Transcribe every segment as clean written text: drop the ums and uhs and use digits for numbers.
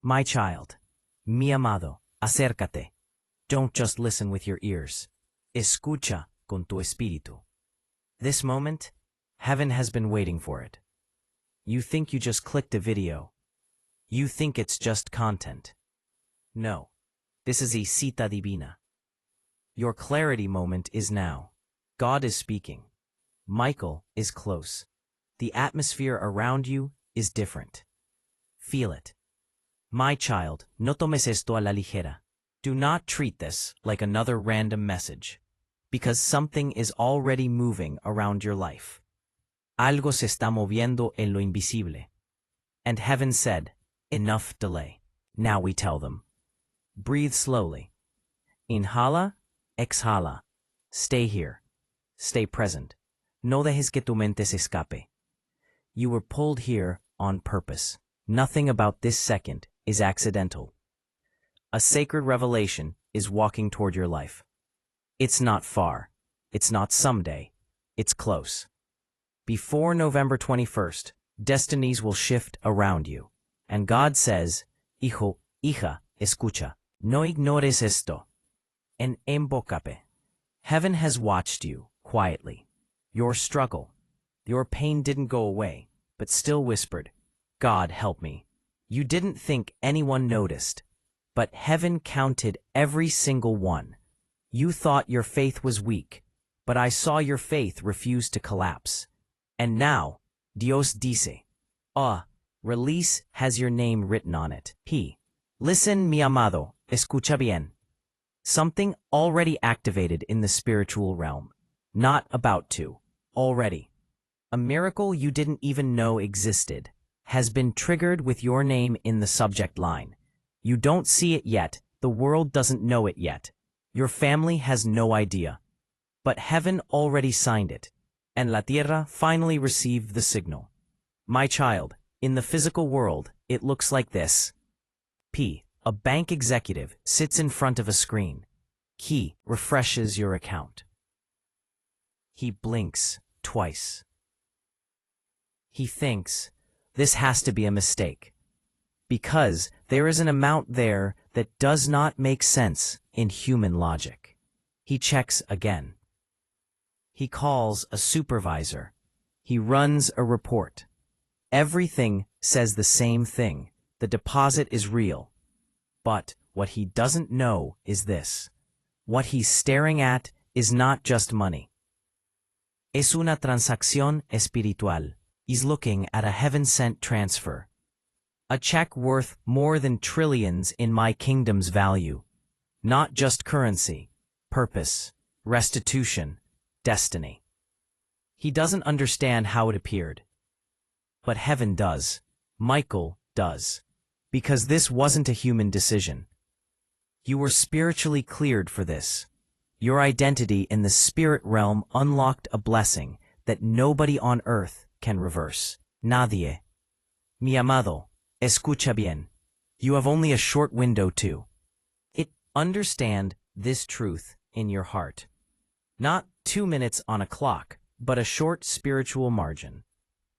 My child, mi amado, acércate. Don't just listen with your ears. Escucha con tu espíritu. This moment, heaven has been waiting for it. You think you just clicked a video. You think it's just content. No, this is a cita divina. Your clarity moment is now. God is speaking. Michael is close. The atmosphere around you is different. Feel it. My child, no tomes esto a la ligera. Do not treat this like another random message, because something is already moving around your life. Algo se está moviendo en lo invisible. And heaven said, enough delay. Now we tell them. Breathe slowly. Inhala, exhala. Stay here. Stay present. No dejes que tu mente se escape. You were pulled here on purpose. Nothing about this second is accidental. A sacred revelation is walking toward your life. It's not far. It's not someday. It's close. Before November 21st, destinies will shift around you. And God says, Hijo, hija, escucha. No ignores esto. En embócate. Heaven has watched you quietly. Your struggle, your pain didn't go away, but still whispered, God help me. You didn't think anyone noticed, but heaven counted every single one. You thought your faith was weak, but I saw your faith refuse to collapse. And now, Dios dice, release has your name written on it. Listen, mi amado, escucha bien. Something already activated in the spiritual realm. Not about to. Already. A miracle you didn't even know existed has been triggered with your name in the subject line. You don't see it yet. The world doesn't know it yet. Your family has no idea. But heaven already signed it. And la tierra finally received the signal. My child, in the physical world, it looks like this. A bank executive sits in front of a screen. He refreshes your account. He blinks twice. He thinks, this has to be a mistake, because there is an amount there that does not make sense in human logic. He checks again. He calls a supervisor. He runs a report. Everything says the same thing. The deposit is real. But what he doesn't know is this. What he's staring at is not just money. Es una transacción espiritual. He's looking at a heaven-sent transfer. A check worth more than trillions in my kingdom's value. Not just currency, purpose, restitution, destiny. He doesn't understand how it appeared. But heaven does. Michael does. Because this wasn't a human decision. You were spiritually cleared for this. Your identity in the spirit realm unlocked a blessing that nobody on earth can reverse. Nadie. Mi amado, escucha bien. You have only a short window to understand this truth in your heart. Not 2 minutes on a clock, but a short spiritual margin.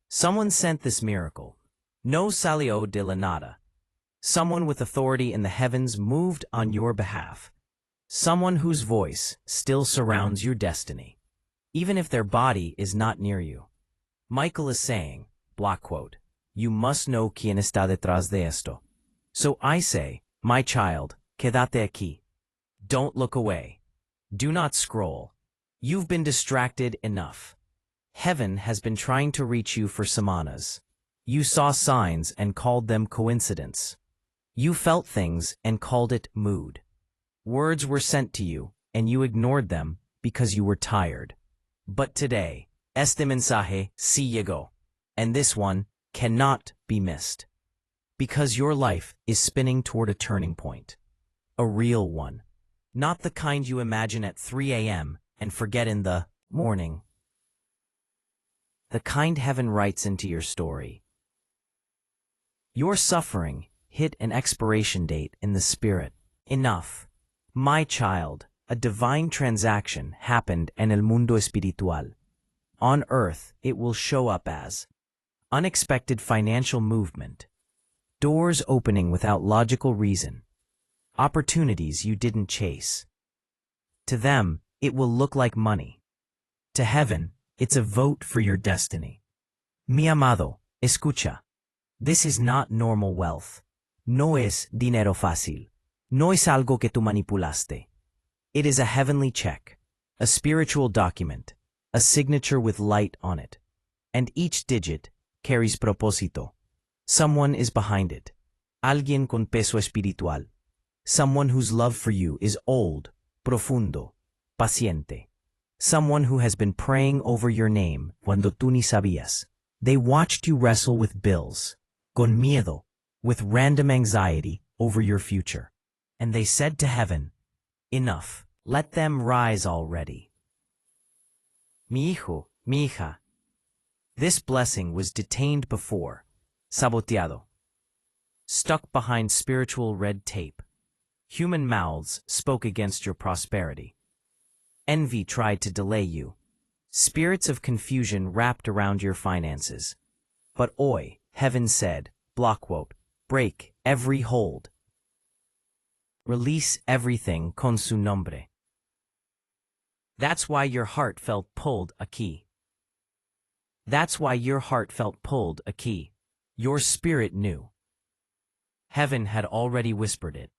Someone sent this miracle. No salió de la nada. Someone with authority in the heavens moved on your behalf. Someone whose voice still surrounds your destiny, even if their body is not near you. Michael is saying, block quote, you must know quién está detrás de esto. So I say, my child, quédate aquí. Don't look away. Do not scroll. You've been distracted enough. Heaven has been trying to reach you for semanas. You saw signs and called them coincidence. You felt things and called it mood. Words were sent to you, and you ignored them because you were tired. But today, este mensaje sí llegó, and this one cannot be missed. Because your life is spinning toward a turning point. A real one. Not the kind you imagine at 3 a.m. and forget in the morning. The kind heaven writes into your story. Your suffering hit an expiration date in the spirit. Enough. My child, a divine transaction happened en el mundo espiritual. On earth, it will show up as unexpected financial movement, Doors opening without logical reason. Opportunities you didn't chase. To them, it will look like money. To heaven, it's a vote for your destiny. Mi amado, escucha. This is not normal wealth. No es dinero fácil. No es algo que tú manipulaste. It is a heavenly check, a spiritual document, a signature with light on it. And each digit carries propósito. Someone is behind it. Alguien con peso espiritual. Someone whose love for you is old, profundo, paciente. Someone who has been praying over your name cuando tú ni sabías. They watched you wrestle with bills, con miedo, with random anxiety over your future. And they said to heaven, enough, let them rise already. Mi hijo, mi hija. This blessing was detained before, saboteado. Stuck behind spiritual red tape. Human mouths spoke against your prosperity. Envy tried to delay you. Spirits of confusion wrapped around your finances. But hoy, heaven said, blockquote, break every hold. Release everything con su nombre. That's why your heart felt pulled a key. That's why your heart felt pulled a key. Your spirit knew. Heaven had already whispered it.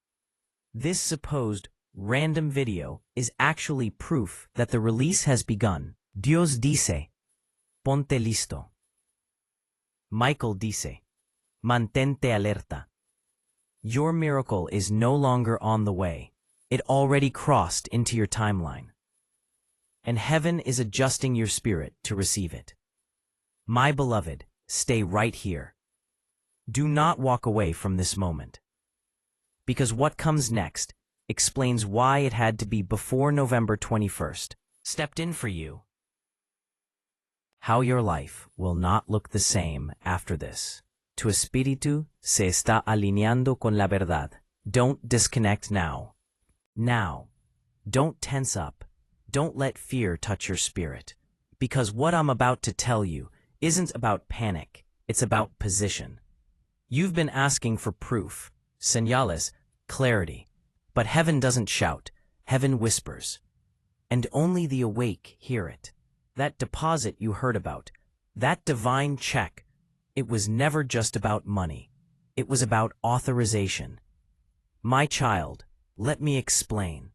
This supposed random video is actually proof that the release has begun. Dios dice, ponte listo. Michael dice, mantente alerta. Your miracle is no longer on the way. It already crossed into your timeline. And heaven is adjusting your spirit to receive it. My beloved, stay right here. Do not walk away from this moment. Because what comes next explains why it had to be before November 21st. Stepped in for you. How your life will not look the same after this. Tu espíritu se está alineando con la verdad. Don't disconnect now. Now. Don't tense up. Don't let fear touch your spirit. Because what I'm about to tell you isn't about panic. It's about position. You've been asking for proof, señales, clarity. But heaven doesn't shout. Heaven whispers. And only the awake hear it. That deposit you heard about, that divine check, it was never just about money. It was about authorization. My child, let me explain.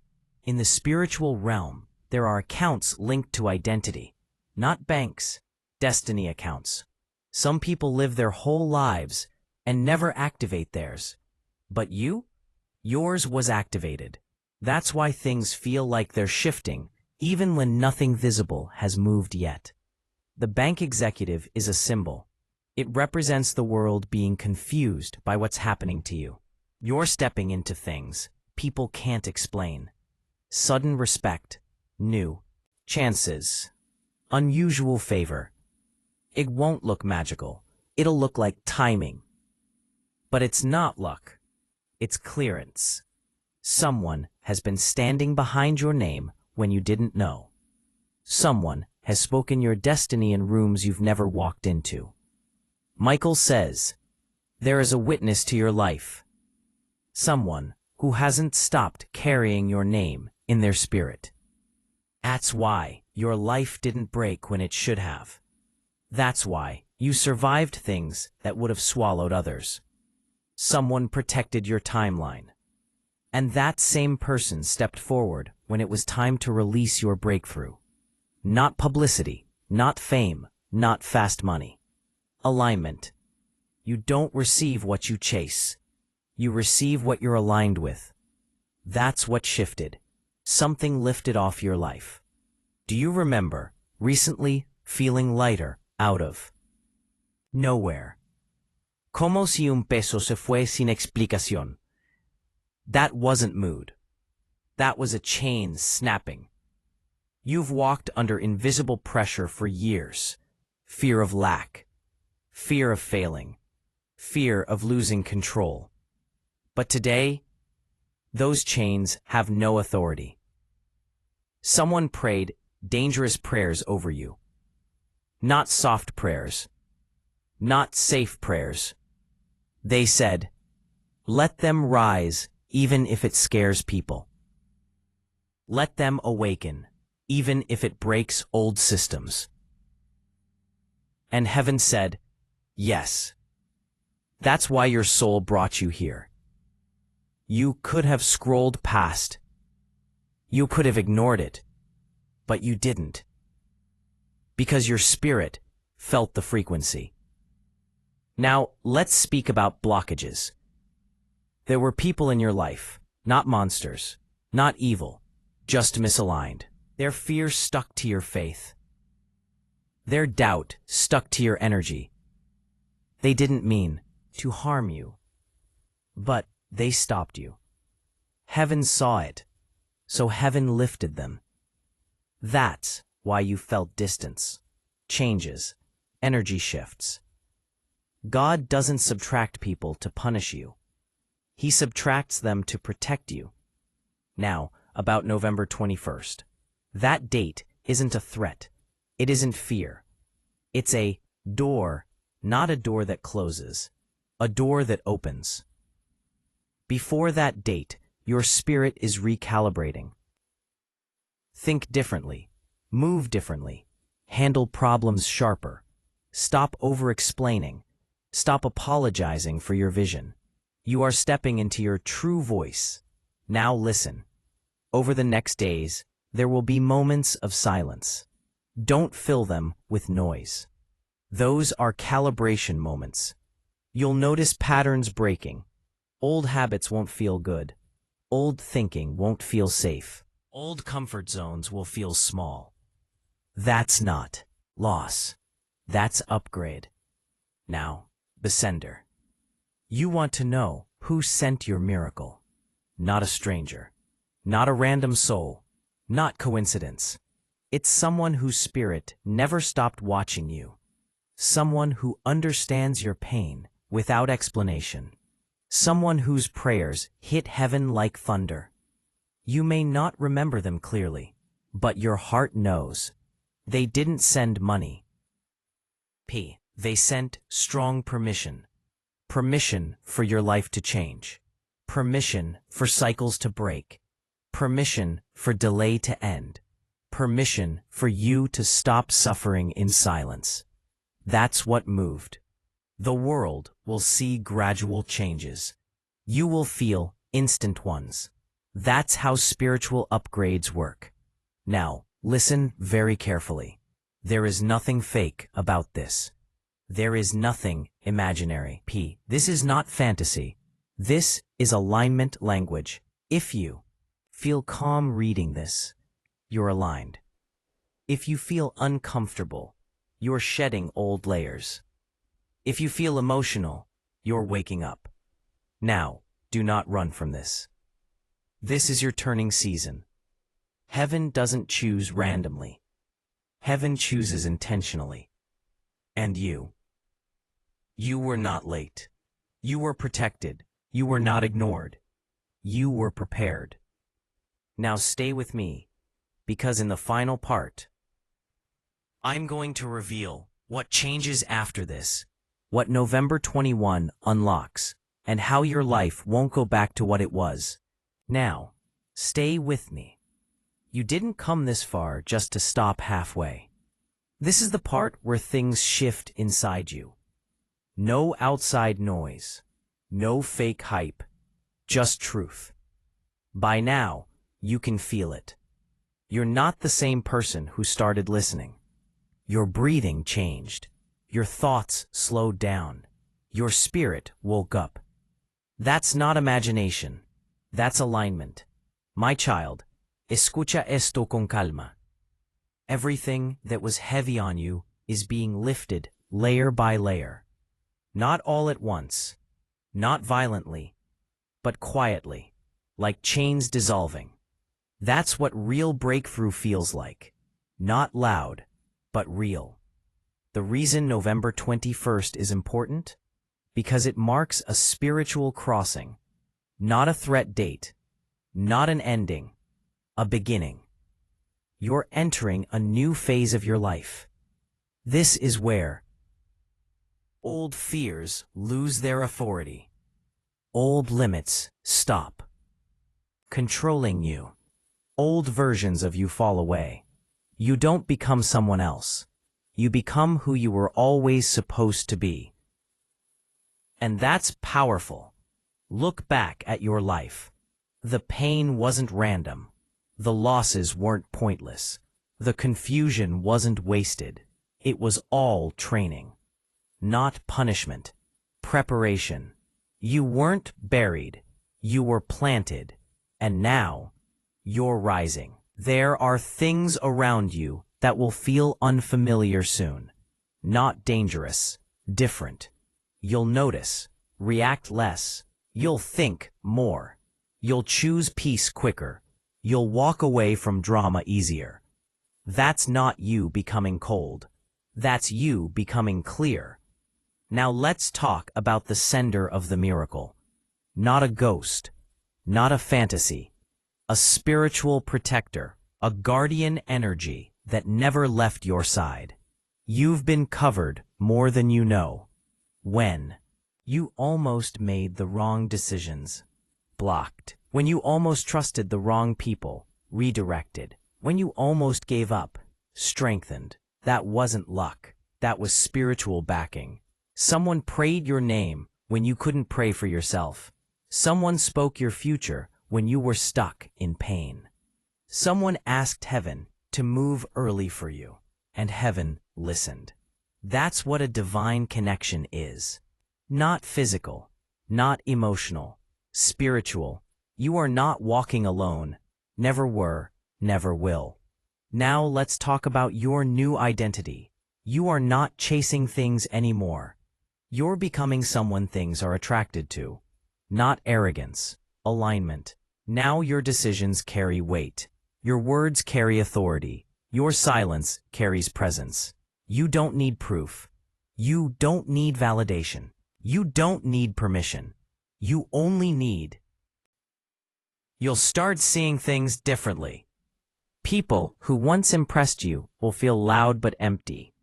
In the spiritual realm, there are accounts linked to identity, not banks, destiny accounts. Some people live their whole lives and never activate theirs. But you? Yours was activated. That's why things feel like they're shifting, even when nothing visible has moved yet. The bank executive is a symbol. It represents the world being confused by what's happening to you. You're stepping into things people can't explain. Sudden respect, new chances, unusual favor. It won't look magical. It'll look like timing. But it's not luck. It's clearance. Someone has been standing behind your name when you didn't know. Someone has spoken your destiny in rooms you've never walked into. Michael says, there is a witness to your life. Someone who hasn't stopped carrying your name in their spirit. That's why your life didn't break when it should have. That's why you survived things that would have swallowed others. Someone protected your timeline. And that same person stepped forward when it was time to release your breakthrough. Not publicity, not fame, not fast money. Alignment. You don't receive what you chase. You receive what you're aligned with. That's what shifted. Something lifted off your life. Do you remember, recently, feeling lighter, out of nowhere? Como si un peso se fue sin explicación. That wasn't mood. That was a chain snapping. You've walked under invisible pressure for years. Fear of lack. Fear of failing. Fear of losing control. But today, those chains have no authority. Someone prayed dangerous prayers over you. Not soft prayers. Not safe prayers. They said, "Let them rise, even if it scares people. Let them awaken, even if it breaks old systems." And heaven said, "Yes. That's why your soul brought you here." You could have scrolled past. You could have ignored it, but you didn't. Because your spirit felt the frequency. Now, let's speak about blockages. There were people in your life, not monsters, not evil, just misaligned. Their fear stuck to your faith. Their doubt stuck to your energy. They didn't mean to harm you, but they stopped you. Heaven saw it, so heaven lifted them. That's why you felt distance, changes, energy shifts. God doesn't subtract people to punish you. He subtracts them to protect you. Now, about November 21st. That date isn't a threat. It isn't fear. It's a door, not a door that closes, a door that opens. Before that date, your spirit is recalibrating. Think differently, move differently, handle problems sharper, stop over-explaining, stop apologizing for your vision. You are stepping into your true voice. Now listen. Over the next days, there will be moments of silence. Don't fill them with noise. Those are calibration moments. You'll notice patterns breaking. Old habits won't feel good. Old thinking won't feel safe. Old comfort zones will feel small. That's not loss. That's upgrade. Now, the sender. You want to know who sent your miracle. Not a stranger. Not a random soul. Not coincidence. It's someone whose spirit never stopped watching you. Someone who understands your pain without explanation. Someone whose prayers hit heaven like thunder. You may not remember them clearly, but your heart knows. They didn't send money. They sent strong permission. Permission for your life to change. Permission for cycles to break. Permission for delay to end. Permission for you to stop suffering in silence. That's what moved. The world will see gradual changes. You will feel instant ones. That's how spiritual upgrades work. Now, listen very carefully. There is nothing fake about this. There is nothing imaginary. This is not fantasy. This is alignment language. If you feel calm reading this, you're aligned. If you feel uncomfortable, you're shedding old layers. If you feel emotional, you're waking up. Now, do not run from this. This is your turning season. Heaven doesn't choose randomly. Heaven chooses intentionally. And you were not late. You were protected. You were not ignored. You were prepared. Now stay with me, because in the final part, I'm going to reveal what changes after this, what November 21 unlocks, and how your life won't go back to what it was. Now, stay with me. You didn't come this far just to stop halfway. This is the part where things shift inside you. No outside noise, no fake hype, just truth. By now, you can feel it. You're not the same person who started listening. Your breathing changed. Your thoughts slowed down. Your spirit woke up. That's not imagination. That's alignment. My child, escucha esto con calma. Everything that was heavy on you is being lifted layer by layer. Not all at once, not violently, but quietly, like chains dissolving. That's what real breakthrough feels like. Not loud, but real. The reason November 21st is important? Because it marks a spiritual crossing, not a threat date, not an ending, a beginning. You're entering a new phase of your life. This is where Old fears lose their authority. Old limits stop controlling you. Old versions of you fall away. You don't become someone else. You become who you were always supposed to be. And that's powerful. Look back at your life. The pain wasn't random. The losses weren't pointless. The confusion wasn't wasted. It was all training. Not punishment. Preparation. You weren't buried. You were planted. And now, you're rising. There are things around you that will feel unfamiliar soon. Not dangerous. Different. You'll notice. React less. You'll think more. You'll choose peace quicker. You'll walk away from drama easier. That's not you becoming cold. That's you becoming clear. Now let's talk about the sender of the miracle. Not a ghost. Not a fantasy. A spiritual protector. A guardian energy that never left your side. You've been covered more than you know. When you almost made the wrong decisions. Blocked. When you almost trusted the wrong people. Redirected. When you almost gave up. Strengthened. That wasn't luck. That was spiritual backing. Someone prayed your name when you couldn't pray for yourself. Someone spoke your future when you were stuck in pain. Someone asked heaven to move early for you, and heaven listened. That's what a divine connection is. Not physical, not emotional, spiritual. You are not walking alone. Never were, never will. Now let's talk about your new identity. You are not chasing things anymore. You're becoming someone things are attracted to. Not arrogance, alignment. Now your decisions carry weight. Your words carry authority. Your silence carries presence. You don't need proof. You don't need validation. You don't need permission. You only need. You'll start seeing things differently. People who once impressed you will feel loud but empty.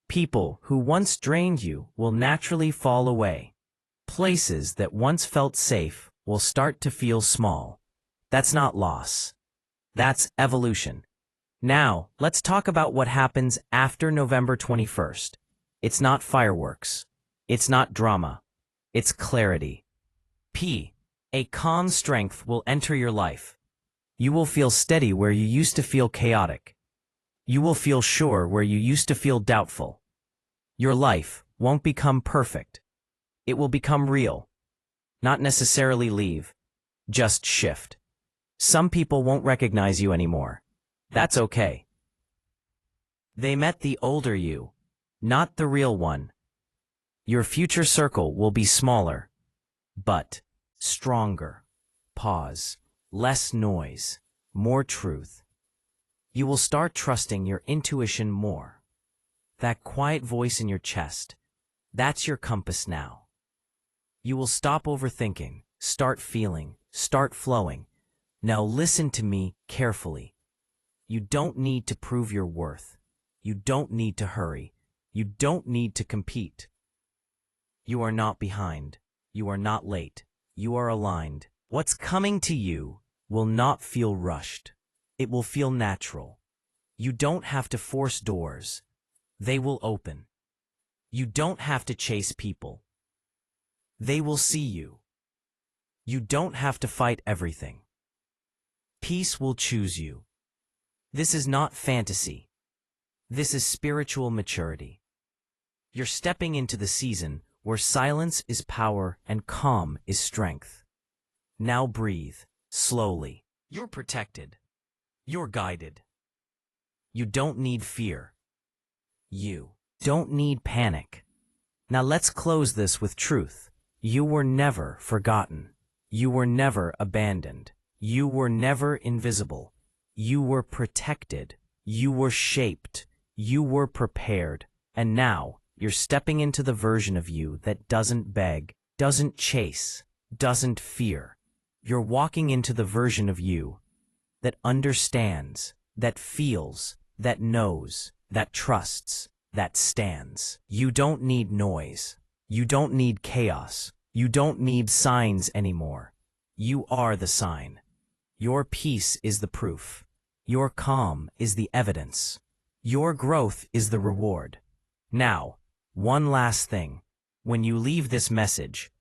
People who once drained you will naturally fall away. Places that once felt safe will start to feel small. That's not loss. That's evolution. Now, let's talk about what happens after November 21st. It's not fireworks. It's not drama. It's clarity. A calm strength will enter your life. You will feel steady where you used to feel chaotic. You will feel sure where you used to feel doubtful. Your life won't become perfect. It will become real. Not necessarily leave. Just shift. Some people won't recognize you anymore. That's okay. They met the older you, not the real one. Your future circle will be smaller, but stronger. Pause. Less noise. More truth. You will start trusting your intuition more. That quiet voice in your chest, that's your compass now. You will stop overthinking, start feeling, start flowing. Now listen to me carefully. You don't need to prove your worth. You don't need to hurry. You don't need to compete. You are not behind. You are not late. You are aligned. What's coming to you will not feel rushed. It will feel natural. You don't have to force doors. They will open. You don't have to chase people. They will see you. You don't have to fight everything. Peace will choose you. This is not fantasy. This is spiritual maturity. You're stepping into the season where silence is power and calm is strength. Now breathe, slowly. You're protected. You're guided. You don't need fear. You don't need panic. Now let's close this with truth. You were never forgotten. You were never abandoned. You were never invisible. You were protected. You were shaped. You were prepared. And now, you're stepping into the version of you that doesn't beg, doesn't chase, doesn't fear. You're walking into the version of you that understands, that feels, that knows, that trusts, that stands. You don't need noise. You don't need chaos. You don't need signs anymore. You are the sign. Your peace is the proof. Your calm is the evidence. Your growth is the reward. Now, one last thing. When you leave this message,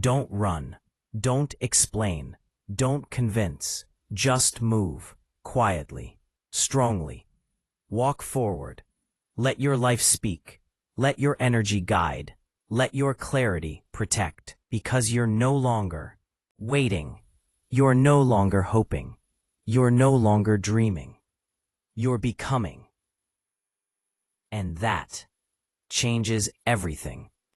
don't run. Don't explain. Don't convince. Just move. Quietly. Strongly. Walk forward. Let your life speak. Let your energy guide. Let your clarity protect. Because you're no longer waiting. You're no longer hoping. You're no longer dreaming. You're becoming. And that changes everything.